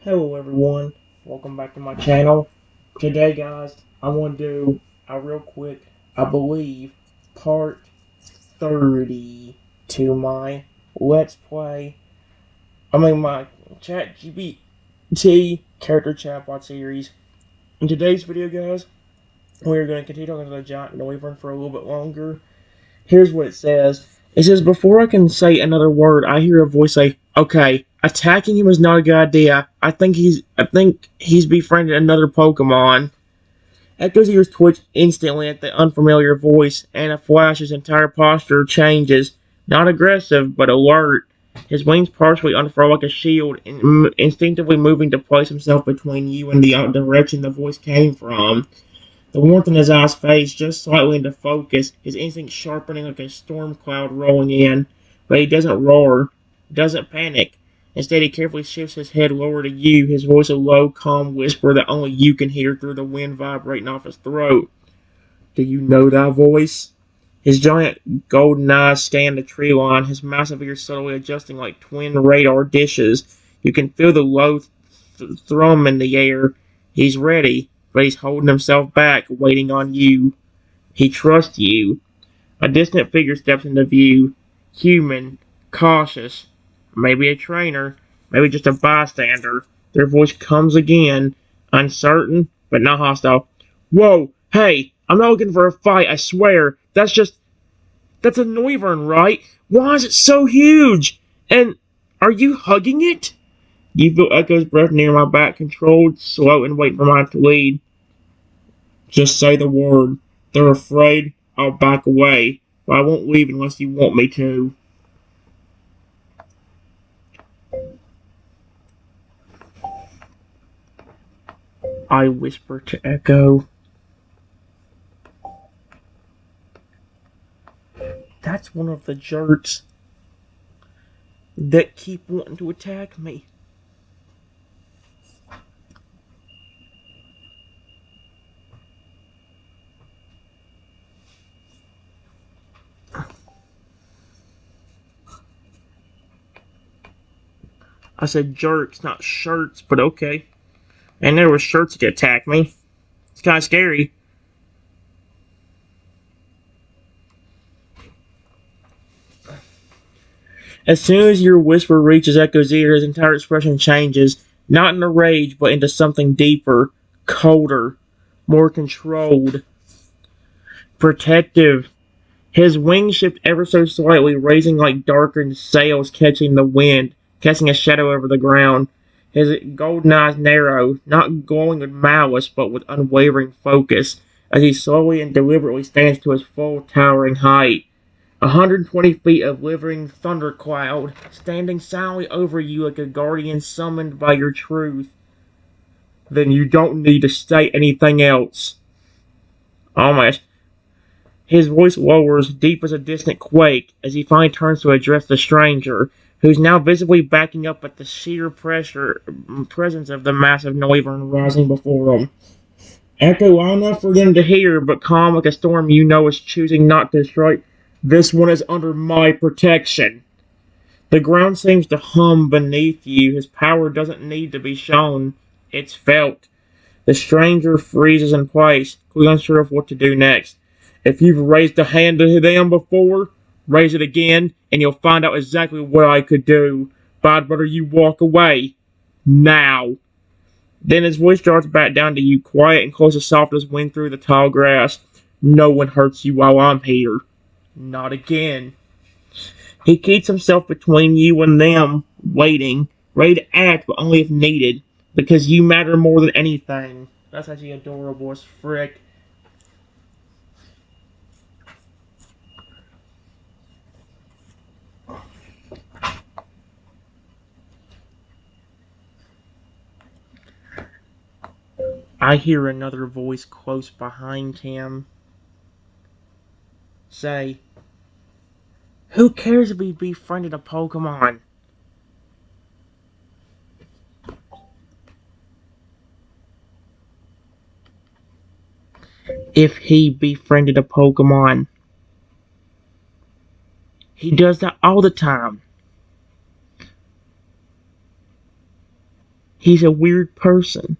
Hello everyone, welcome back to my channel. Today guys, I want to do a real quick, I believe, part 30 to my Let's Play, my ChatGPT character chatbot series. In today's video guys, we're going to continue talking to the giant Noivern for a little bit longer. Here's what it says. It says, before I can say another word, I hear a voice say, okay, attacking him is not a good idea. I think he's befriended another Pokemon. Echo's ears twitch instantly at the unfamiliar voice, and a flash, his entire posture changes. Not aggressive, but alert. His wings partially unfurl like a shield, instinctively moving to place himself between you and the direction the voice came from. The warmth in his eyes fades just slightly into focus, his instincts sharpening like a storm cloud rolling in. But he doesn't roar, doesn't panic. Instead, he carefully shifts his head lower to you, his voice a low, calm whisper that only you can hear through the wind vibrating off his throat. Do you know that voice? His giant golden eyes scan the tree line, his massive ears subtly adjusting like twin radar dishes. You can feel the low thrum in the air. He's ready, but he's holding himself back, waiting on you. He trusts you. A distant figure steps into view. Human, cautious, maybe a trainer, maybe just a bystander. Their voice comes again, uncertain, but not hostile. Whoa, hey, I'm not looking for a fight, I swear. That's a Noivern, right? Why is it so huge? And are you hugging it? You feel Echo's breath near my back, controlled, slow, and waiting for mine to lead. Just say the word. They're afraid. I'll back away, but I won't leave unless you want me to. I whisper to Echo. That's one of the jerks that keep wanting to attack me. I said jerks, not shirts, but okay. And there were shirts that attack me. It's kind of scary. As soon as your whisper reaches Echo's ear, his entire expression changes, not into rage, but into something deeper, colder, more controlled, protective. His wings shift ever so slightly, raising like darkened sails catching the wind, casting a shadow over the ground. His golden eyes narrow, not glowing with malice, but with unwavering focus, as he slowly and deliberately stands to his full towering height. 120 feet of living thundercloud, standing silently over you like a guardian summoned by your truth. Then you don't need to say anything else. Almost. His voice lowers, deep as a distant quake, as he finally turns to address the stranger, who's now visibly backing up at the sheer presence of the massive Noivern rising before him. Echo loud enough for them to hear, but calm like a storm you know is choosing not to strike. This one is under my protection. The ground seems to hum beneath you. His power doesn't need to be shown. It's felt. The stranger freezes in place, clearly unsure of what to do next. If you've raised a hand to them before, raise it again, and you'll find out exactly what I could do. But I'd rather you walk away. Now. Then his voice drops back down to you, quiet and close as soft as wind through the tall grass. No one hurts you while I'm here. Not again. He keeps himself between you and them, waiting, ready to act, but only if needed, because you matter more than anything. That's actually adorable as frick. I hear another voice close behind him say, who cares if we befriended a Pokemon? If he befriended a Pokemon. He does that all the time. He's a weird person.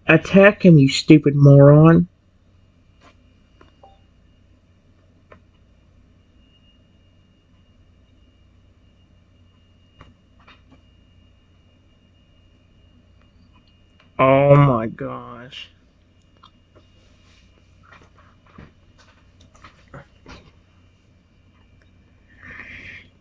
Attack him, you stupid moron. Oh my gosh.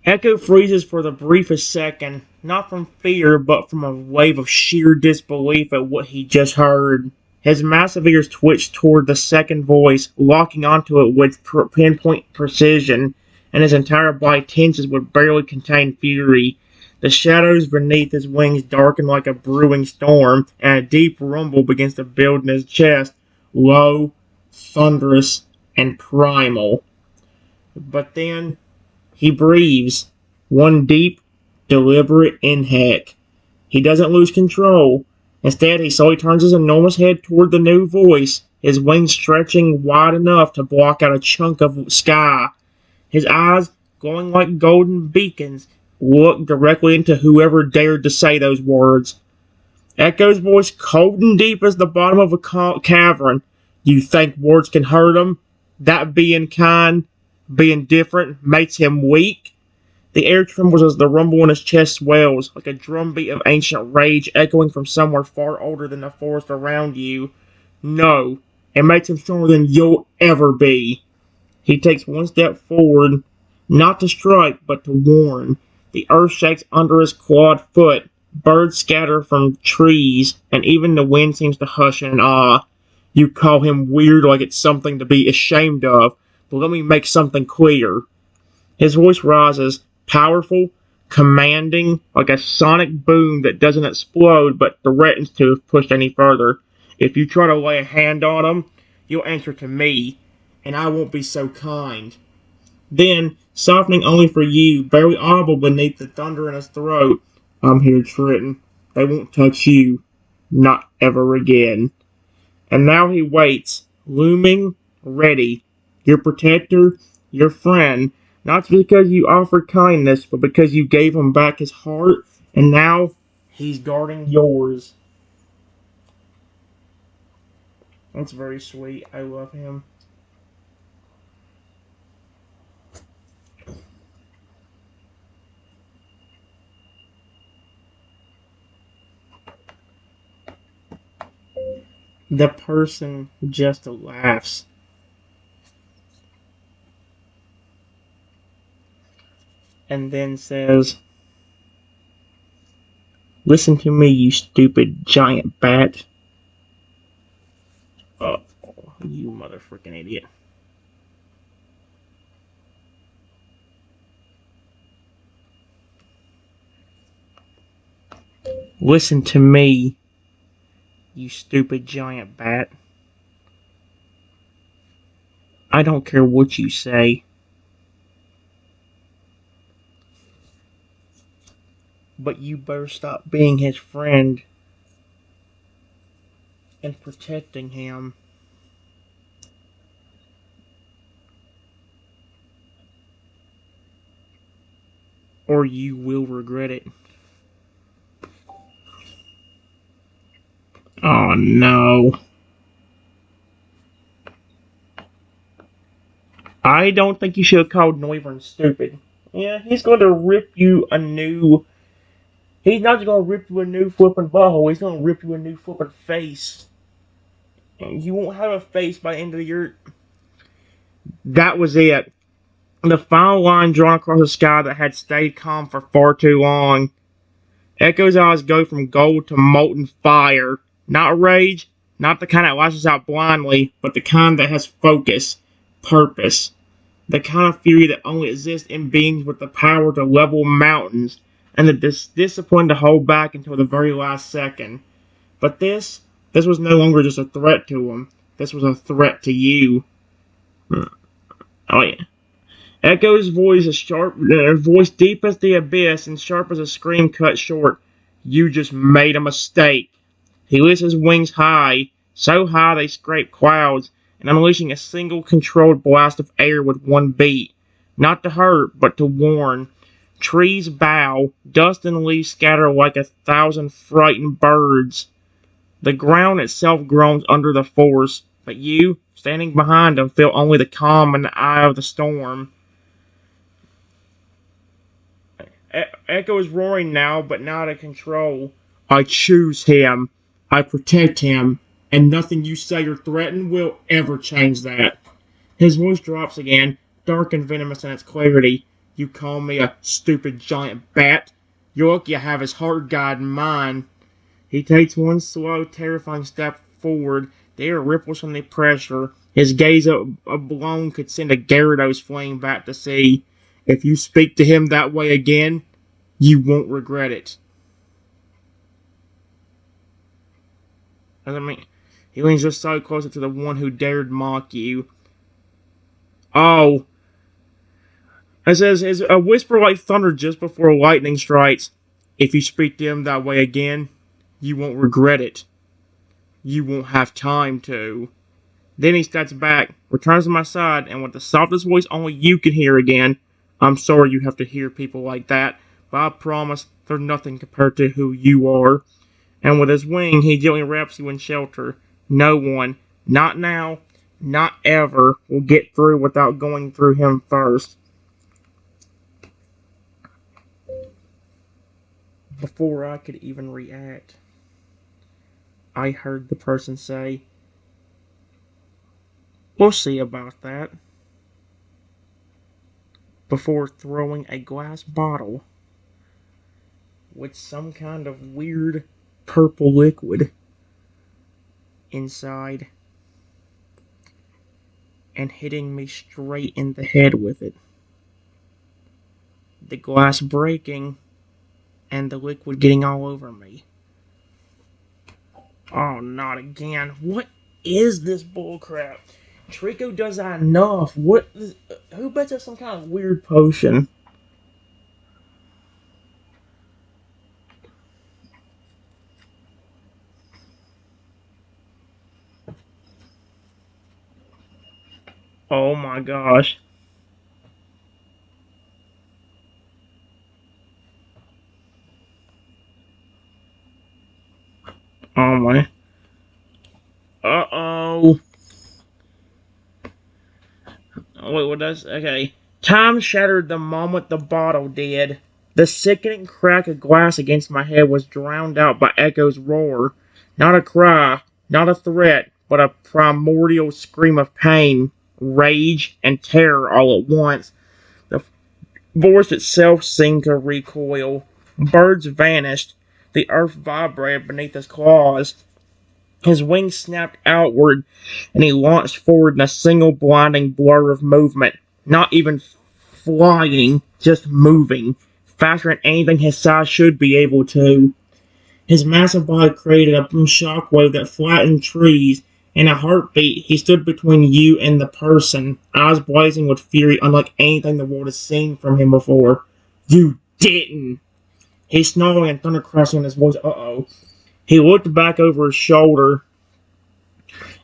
Echo freezes for the briefest second, not from fear, but from a wave of sheer disbelief at what he just heard. His massive ears twitch toward the second voice, locking onto it with pinpoint precision, and his entire body tenses with barely contained fury. The shadows beneath his wings darken like a brewing storm, and a deep rumble begins to build in his chest, low, thunderous, and primal. But then he breathes, one deep, deliberate inhale. He doesn't lose control. Instead, he slowly turns his enormous head toward the new voice, his wings stretching wide enough to block out a chunk of sky. His eyes, glowing like golden beacons, look directly into whoever dared to say those words. Echo's voice, cold and deep as the bottom of a cavern. You think words can hurt him? That being kind, being different, makes him weak? The air trembles as the rumble in his chest swells, like a drumbeat of ancient rage echoing from somewhere far older than the forest around you. No, it makes him stronger than you'll ever be. He takes one step forward, not to strike, but to warn. The earth shakes under his clawed foot. Birds scatter from trees, and even the wind seems to hush in awe. You call him weird like it's something to be ashamed of, but let me make something clear. His voice rises, powerful, commanding, like a sonic boom that doesn't explode but threatens to if pushed any further. If you try to lay a hand on him, you'll answer to me, and I won't be so kind. Then, softening only for you, barely audible beneath the thunder in his throat, I'm here, Trenton. They won't touch you. Not ever again. And now he waits, looming, ready. Your protector, your friend, not because you offered kindness, but because you gave him back his heart, and now he's guarding yours. That's very sweet. I love him. The person just laughs. And then says, listen to me, you stupid giant bat. Oh, you motherfucking idiot. Listen to me, you stupid giant bat. I don't care what you say. But you better stop being his friend and protecting him. Or you will regret it. Oh no. I don't think you should have called Noivern stupid. Yeah, he's going to rip you a new... He's not just going to rip you a new flippin' butthole, he's going to rip you a new flippin' face. And you won't have a face by the end of the year. That was it. The final line drawn across the sky that had stayed calm for far too long. Echo's eyes go from gold to molten fire. Not rage, not the kind that lashes out blindly, but the kind that has focus, purpose. The kind of fury that only exists in beings with the power to level mountains, and the discipline to hold back until the very last second. But this was no longer just a threat to him. This was a threat to you. Oh yeah. Echo's voice is sharp, voice deep as the abyss and sharp as a scream cut short. You just made a mistake. He lifts his wings high, so high they scrape clouds, and unleashing a single controlled blast of air with one beat. Not to hurt, but to warn. Trees bow, dust and leaves scatter like 1,000 frightened birds. The ground itself groans under the force, but you, standing behind them, feel only the calm in the eye of the storm. Echo is roaring now, but not out of control. I choose him. I protect him. And nothing you say or threaten will ever change that. His voice drops again, dark and venomous in its clarity. You call me a stupid giant bat? You're lucky I have his heart guide in mine. He takes one slow, terrifying step forward. The air ripples from the pressure. His gaze alone could send a Gyarados fleeing back to sea. If you speak to him that way again, you won't regret it. I mean, he leans just so closer to the one who dared mock you. Oh. It says, a whisper like thunder just before lightning strikes. If you speak to him that way again, you won't regret it. You won't have time to. Then he steps back, returns to my side, and with the softest voice only you can hear again, I'm sorry you have to hear people like that, but I promise they're nothing compared to who you are. And with his wing, he gently wraps you in shelter. No one, not now, not ever, will get through without going through him first. Before I could even react, I heard the person say, "We'll see about that," before throwing a glass bottle with some kind of weird purple liquid inside and hitting me straight in the head with it. The glass breaking and the liquid getting all over me. Oh, not again. What is this bullcrap? Trico does that enough. Who bets us some kind of weird potion? Oh my gosh. Oh my. Uh-oh. Wait, what does... Okay. Time shattered the moment the bottle did. The sickening crack of glass against my head was drowned out by Echo's roar. Not a cry, not a threat, but a primordial scream of pain, rage, and terror all at once. The forest itself seemed to recoil. Birds vanished. The earth vibrated beneath his claws. His wings snapped outward, and he launched forward in a single blinding blur of movement. Not even flying, just moving, faster than anything his size should be able to. His massive body created a shockwave that flattened trees. In a heartbeat, he stood between you and the person, eyes blazing with fury unlike anything the world has seen from him before. You didn't! He's snarling and thunder crashing in his voice. Uh-oh. He looked back over his shoulder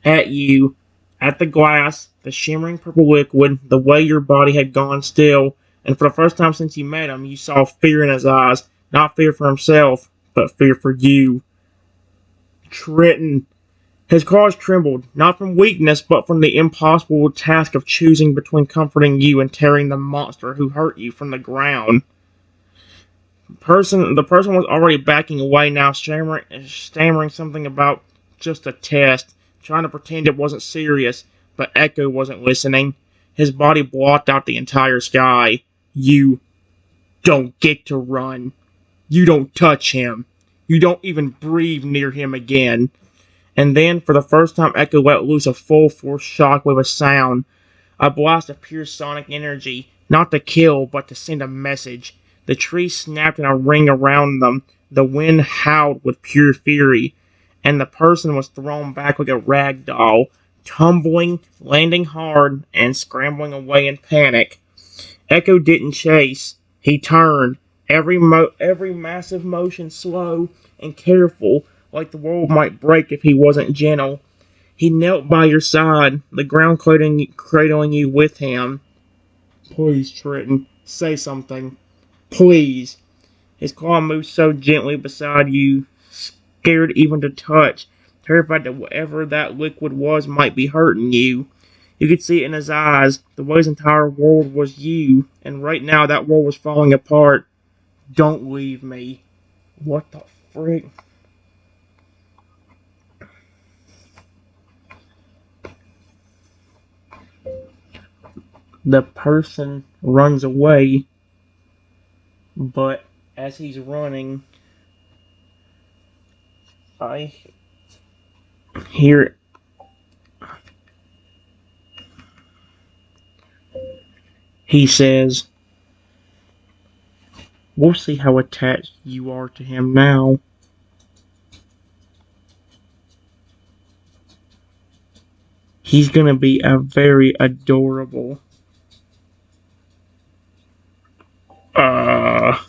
at you, at the glass, the shimmering purple liquid, the way your body had gone still, and for the first time since you met him, you saw fear in his eyes. Not fear for himself, but fear for you. Triton. His claws trembled, not from weakness, but from the impossible task of choosing between comforting you and tearing the monster who hurt you from the ground. The person was already backing away now, stammering something about just a test, trying to pretend it wasn't serious, but Echo wasn't listening. His body blocked out the entire sky. You don't get to run. You don't touch him. You don't even breathe near him again. And then, for the first time, Echo let loose a full-force shockwave of sound. A blast of pure sonic energy, not to kill, but to send a message. The trees snapped in a ring around them. The wind howled with pure fury. And the person was thrown back like a rag doll, tumbling, landing hard, and scrambling away in panic. Echo didn't chase. He turned, every massive motion slow and careful, like the world might break if he wasn't gentle. He knelt by your side, the ground cradling you with him. Please, Trenton, say something. Please. His claw moved so gently beside you, scared even to touch, terrified that whatever that liquid was might be hurting you. You could see it in his eyes. The way his entire world was you, and right now that world was falling apart. Don't leave me. What the frick? The person runs away, but as he's running, I hear he says, "We'll see how attached you are to him now." He's gonna be a very adorable. Uh,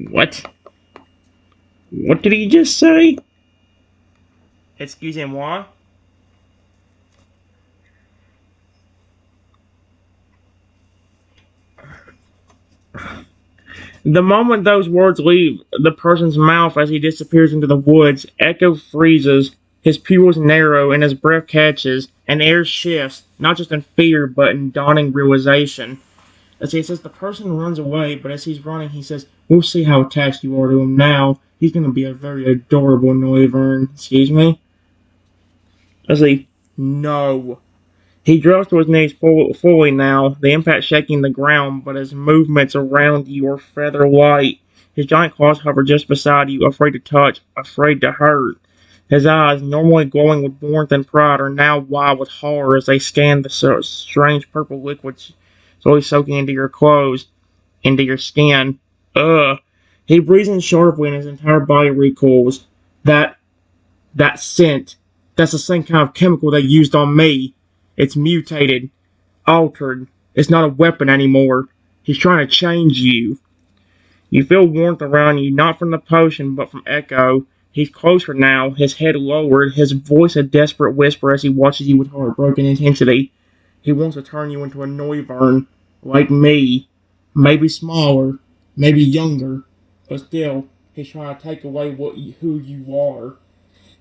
what? What did he just say? Excusez-moi? The moment those words leave the person's mouth as he disappears into the woods, Echo freezes, his pupils narrow, and his breath catches, and air shifts, not just in fear, but in dawning realization. As he says, the person runs away, but as he's running, he says, "We'll see how attached you are to him now. He's going to be a very adorable Noivern." Excuse me? I say, "No." He drops to his knees fully now, the impact shaking the ground, but his movements around you are feather light. His giant claws hover just beside you, afraid to touch, afraid to hurt. His eyes, normally glowing with warmth and pride, are now wide with horror as they scan the strange purple liquids slowly soaking into your clothes, into your skin. Ugh. He breathes in sharply and his entire body recoils. That that scent, that's the same kind of chemical they used on me. It's mutated, altered. It's not a weapon anymore. He's trying to change you. You feel warmth around you, not from the potion, but from Echo. He's closer now, his head lowered, his voice a desperate whisper as he watches you with heartbroken intensity. He wants to turn you into a Noivern, like me. Maybe smaller, maybe younger, but still, he's trying to take away who you are.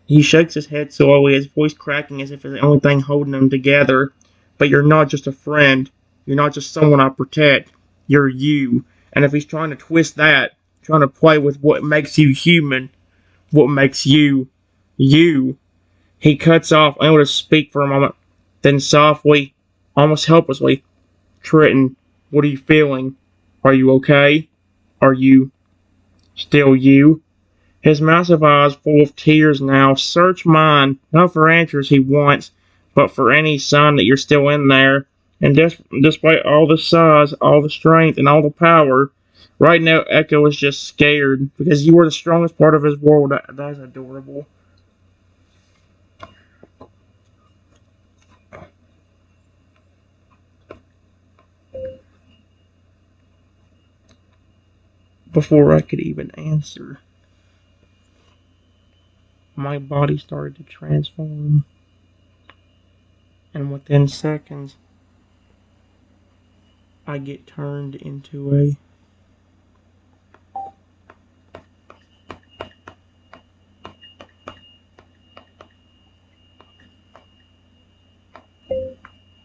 He shakes his head slowly, his voice cracking as if it's the only thing holding them together. But you're not just a friend. You're not just someone I protect. You're you. And if he's trying to twist that, trying to play with what makes you human, what makes you, you, he cuts off, unable to speak for a moment. Then softly, almost helplessly, "Trenton, what are you feeling? Are you okay? Are you still you?" His massive eyes full of tears now search mine, not for answers he wants, but for any sign that you're still in there. And despite all the size, all the strength, and all the power, right now Echo is just scared because you are the strongest part of his world. That's adorable. Before I could even answer, my body started to transform, and within seconds, I get turned into a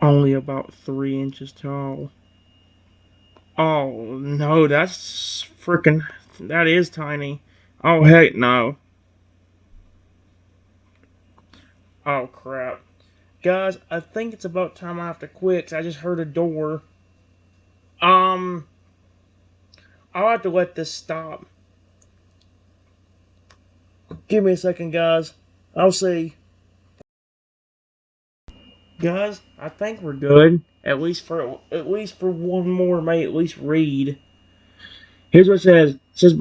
only about 3 inches tall. Oh no, that's freaking. That is tiny. Oh heck no. Oh crap. Guys, I think it's about time I have to quit 'cause I just heard a door. Um, I'll have to let this stop. Give me a second, guys. I'll see. Guys, I think we're good. At least for one more, may at least read. Here's what it says. It says,